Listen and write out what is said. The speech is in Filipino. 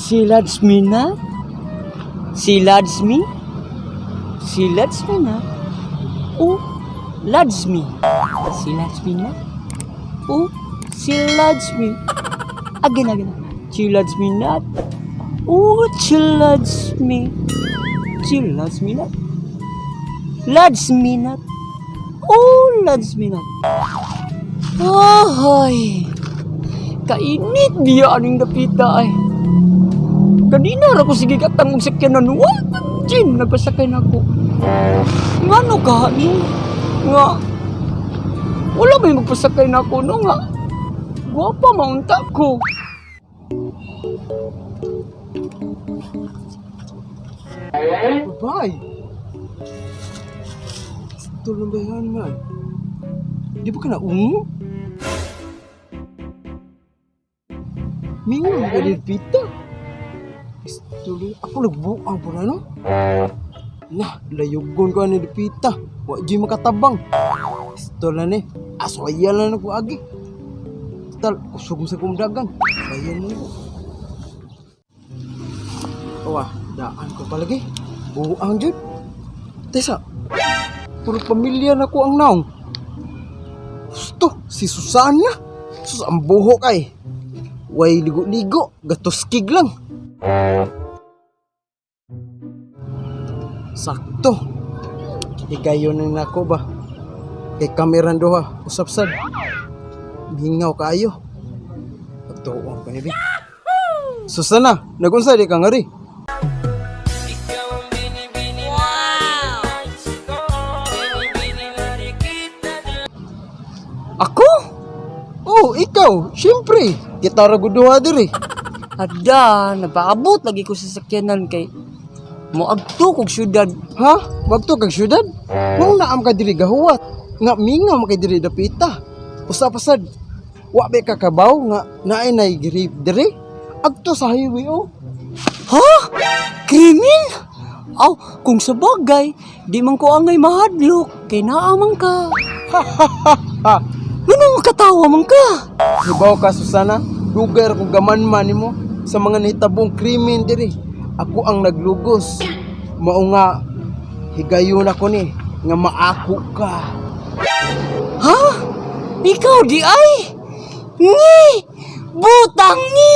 She loves me na? She loves me? She loves me na? Oh, loves me. She loves me na? Oh, she loves me. Again. She loves me not. Oh, she loves me. She loves me not. Loves me not. Oh, loves me not. Ay, kainit biya aning dapita ay. Kanina ra ko sige katang og sakyanan. Jin nagpasakay na ako. Ngano ka ni? Nga wala may magpasakay na ako no nga. Guwapa maunta ko. Bye. Tolong bayan man. Di ba ka na ungo? Mingo ka din pita. Tuloy ako nagbuang po na no? Nah, layugon ko ni pita. Wa di makatabang. Istola ni. Asoyan na ko agi. Tal kusog sa kumdagan. Bayan mo. Wah, daan ko palagi. Buang jud. Tesa. Puro pamilya na ko ang naong. Gusto, si Susana. Sus, ang buhok ay. Way ligo-ligo. Gatoskig lang. Sakto. Higayon na nako ba? Kay kameran doha. Usap-sad. Bingaw kaayo. Pagtuon ka nila. Susana, nagunsa di ka nga rin. Ako? Oh, ikaw. Siyempre. Kita raguduha diri. Ada, napaabot lagi ko sa sakyanan kay moadto kog syudad. Ha? Wagto kag syudad? Nung naam ka diri gahuwat. Nga mingaw makay diri dapita. Usap-asad. Wa ba kakabaw nga naay nay diri? Agto sa highway oh. Ha? Krimen? Aw, kung sa bagay, di man ko angay mahadlok kay naamang ka. Ha. Ano makatawa man ka? Hibaw ka Susana, lugar kung gamanman nimo sa mga nahitabong krimen diri. Ako ang naglugos. Mao nga higayon ako ni nga maako ka. Ha? Ikaw di ay? Ni! Butang ni!